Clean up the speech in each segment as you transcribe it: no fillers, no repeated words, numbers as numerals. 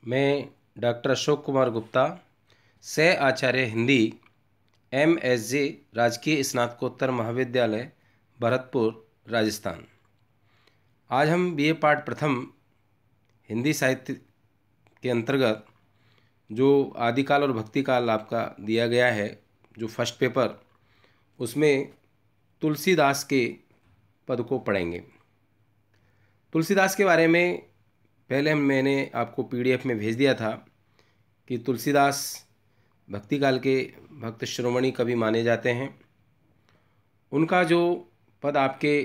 मैं डॉक्टर अशोक कुमार गुप्ता, सह आचार्य हिंदी, MSJ, राजकीय स्नातकोत्तर महाविद्यालय, भरतपुर, राजस्थान। आज हम BA पाठ प्रथम हिंदी साहित्य के अंतर्गत जो आदिकाल और भक्तिकाल आपका दिया गया है, जो फर्स्ट पेपर, उसमें तुलसीदास के पद को पढ़ेंगे। तुलसीदास के बारे में पहले मैंने आपको PDF में भेज दिया था कि तुलसीदास भक्तिकाल के भक्त शिरोमणि कवि माने जाते हैं। उनका जो पद आपके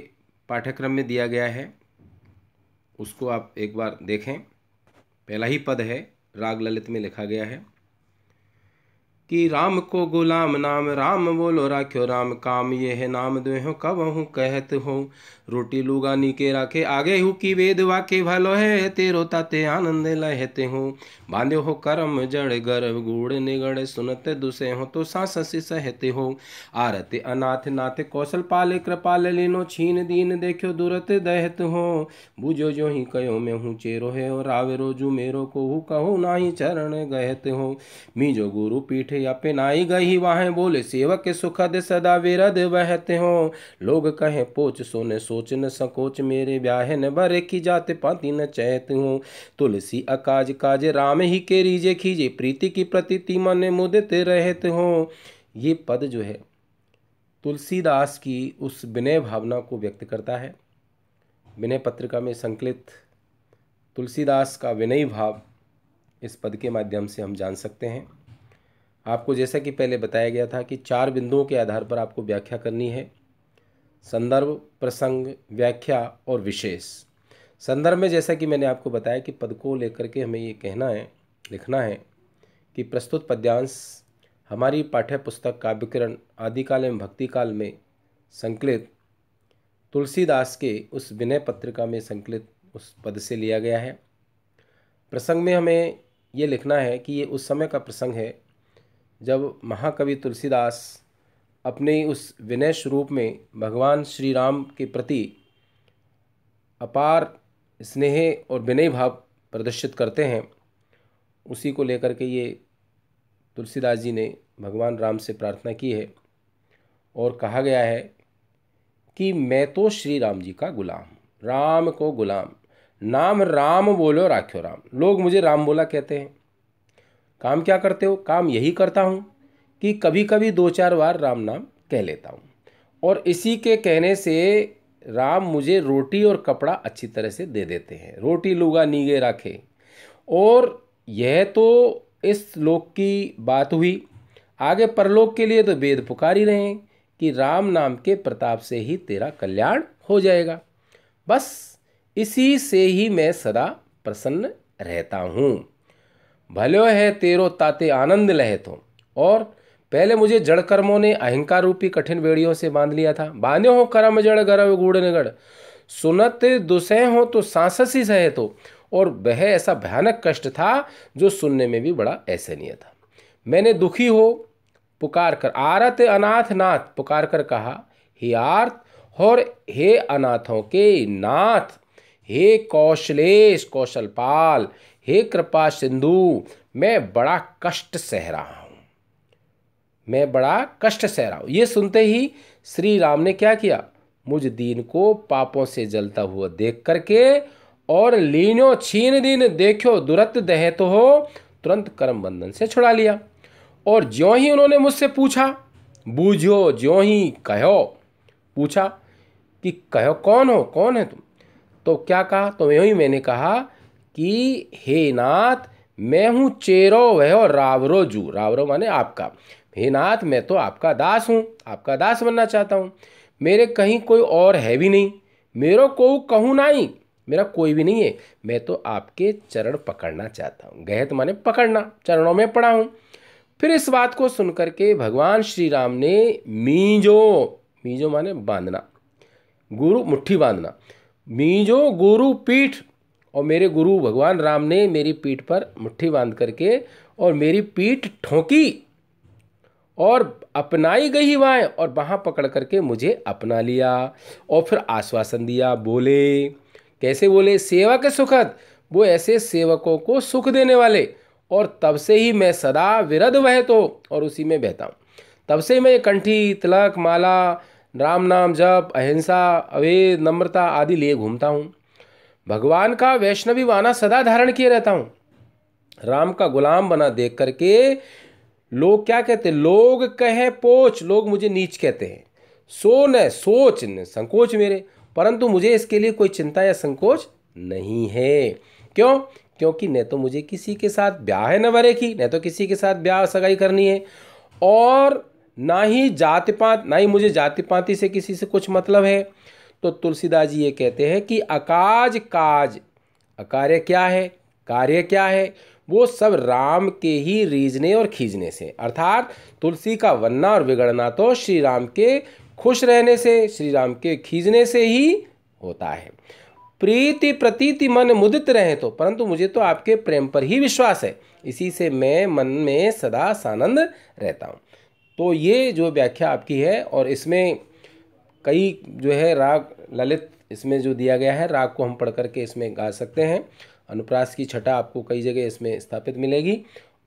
पाठ्यक्रम में दिया गया है उसको आप एक बार देखें। पहला ही पद है, राग ललित में लिखा गया है कि राम को गुलाम नाम राम बोलो राख्यो राम काम ये है नाम दुहो कब हूँ कहत हो रोटी लुगानी के राखे आगे हूँ की वेद वाके भलो है तेरो ताते आनंद लहते हो बांध्यो हो करम जड़ गर्भ गूढ़ निगड़ सुनते दुसे हो तो सांसी सहते हो आरते अनाथ नाथ कौशल पाले कृपाल लीनो छीन दीन देखो दुरत दहत हो बुझो जो ही कहो मैं हूँ चेरो है और आवे रोजू मेरो को हूँ कहो नाही चरण गहत हो मीजो गुरु पीठ अपे नाई गई वाहे बोले सेवक के सुखद सदा विरद बहते हो लोग कहे पोच सोने सोच न संकोच मेरे ब्याह न भरे की जाते पाती न चैत हो तुलसी अकाज काज राम ही के रीजे खीजे प्रीति की प्रतीति मन मुदित रहते हो। ये पद जो है तुलसीदास की उस विनय भावना को व्यक्त करता है। विनय पत्रिका में संकलित तुलसीदास का विनयी भाव इस पद के माध्यम से हम जान सकते हैं। आपको जैसा कि पहले बताया गया था कि 4 बिंदुओं के आधार पर आपको व्याख्या करनी है: संदर्भ, प्रसंग, व्याख्या और विशेष। संदर्भ में जैसा कि मैंने आपको बताया कि पद को लेकर के हमें ये कहना है, लिखना है कि प्रस्तुत पद्यांश हमारी पाठ्य पुस्तक काव्यकिरण आदिकाल एवं भक्तिकाल में संकलित तुलसीदास के उस विनय पत्रिका में संकलित उस पद से लिया गया है। प्रसंग में हमें ये लिखना है कि ये उस समय का प्रसंग है जब महाकवि तुलसीदास अपने उस विनय स्वरूप में भगवान श्री राम के प्रति अपार स्नेह और विनय भाव प्रदर्शित करते हैं। उसी को लेकर के ये तुलसीदास जी ने भगवान राम से प्रार्थना की है और कहा गया है कि मैं तो श्री राम जी का गुलाम, राम को गुलाम, नाम राम बोलो राख्यो राम। लोग मुझे राम बोला कहते हैं। काम क्या करते हो? काम यही करता हूँ कि कभी कभी 2-4 बार राम नाम कह लेता हूँ और इसी के कहने से राम मुझे रोटी और कपड़ा अच्छी तरह से दे देते हैं। रोटी लुगा नीगे राखे। और यह तो इस लोक की बात हुई। आगे परलोक के लिए तो वेद पुकार ही रहे हैं कि राम नाम के प्रताप से ही तेरा कल्याण हो जाएगा। बस इसी से ही मैं सदा प्रसन्न रहता हूँ। भलो है तेरो ताते आनंद लहत हो। और पहले मुझे जड़ कर्मों ने अहंकार रूपी कठिन बेड़ियों से बांध लिया था। बांधे हो कर्म जड़ गर्भ गूढ़ निगड़ सुनत दुसह हो तो सांससी सहे तो। और वह ऐसा भयानक कष्ट था जो सुनने में भी बड़ा असहनीय था। मैंने दुखी हो पुकार कर आरत अनाथ नाथ पुकार कर कहा, हे आर्त और हे अनाथों के नाथ, हे कौशलेश कौशलपाल, हे कृपा सिंधु, मैं बड़ा कष्ट सह रहा हूँ, मैं बड़ा कष्ट सह रहा हूँ। ये सुनते ही श्री राम ने क्या किया? मुझ दीन को पापों से जलता हुआ देख करके और लीनो छीन दीन देखो दुरत दहे तो हो, तुरंत कर्म बंधन से छुड़ा लिया। और ज्यों ही उन्होंने मुझसे पूछा, बूझो ज्यों ही कहो, पूछा कि कहो कौन हो, कौन है तुम? तो क्या कहा? तो यूँ ही मैंने कहा कि हे नाथ, मैं हूँ चेरो वह रावरो जू। रावरो माने आपका। हे नाथ, मैं तो आपका दास हूँ, आपका दास बनना चाहता हूँ। मेरे कहीं कोई और है भी नहीं, मेरो को कहूँ नहीं, मेरा कोई भी नहीं है। मैं तो आपके चरण पकड़ना चाहता हूँ। गहत माने पकड़ना, चरणों में पड़ा हूँ। फिर इस बात को सुनकर के भगवान श्री राम ने मीजो, मीजो माने बांधना, गुरु मुट्ठी बांधना, मीजो गुरु पीठ, और मेरे गुरु भगवान राम ने मेरी पीठ पर मुट्ठी बांध करके और मेरी पीठ ठोकी और अपनाई गई वहाँ, और वहाँ पकड़ करके मुझे अपना लिया। और फिर आश्वासन दिया। बोले कैसे? बोले सेवा के सुखद वो ऐसे सेवकों को सुख देने वाले। और तब से ही मैं सदा विरध वह तो, और उसी में बहता हूँ। तब से मैं कंठी, तिलक, माला, राम नाम जप, अहिंसा, अवेद, नम्रता आदि लिए घूमता हूँ। भगवान का वैष्णवी वाना सदा धारण किए रहता हूँ। राम का गुलाम बना देख करके लोग क्या कहते हैं, लोग कहे पोच, लोग मुझे नीच कहते हैं। सो न सोच न संकोच मेरे, परंतु मुझे इसके लिए कोई चिंता या संकोच नहीं है। क्यों? क्योंकि न तो मुझे किसी के साथ ब्याह है न वरे की, न तो किसी के साथ ब्याह सगाई करनी है, और ना ही जाति पात, ना ही मुझे जाति पाति से किसी से कुछ मतलब है। तो तुलसीदास जी ये कहते हैं कि अकाज काज, अकार्य क्या है, कार्य क्या है, वो सब राम के ही रीझने और खींचने से, अर्थात तुलसी का बनना और बिगड़ना तो श्री राम के खुश रहने से, श्री राम के खींचने से ही होता है। प्रीति प्रतीति मन मुदित रहे तो, परंतु मुझे तो आपके प्रेम पर ही विश्वास है, इसी से मैं मन में सदा सानंद रहता हूँ। तो ये जो व्याख्या आपकी है, और इसमें कई जो है राग ललित इसमें जो दिया गया है, राग को हम पढ़ करके इसमें गा सकते हैं। अनुप्रास की छटा आपको कई जगह इसमें स्थापित मिलेगी,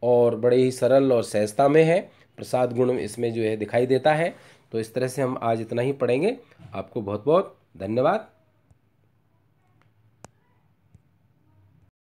और बड़े ही सरल और सहजता में है। प्रसाद गुण इसमें जो है दिखाई देता है। तो इस तरह से हम आज इतना ही पढ़ेंगे। आपको बहुत बहुत धन्यवाद।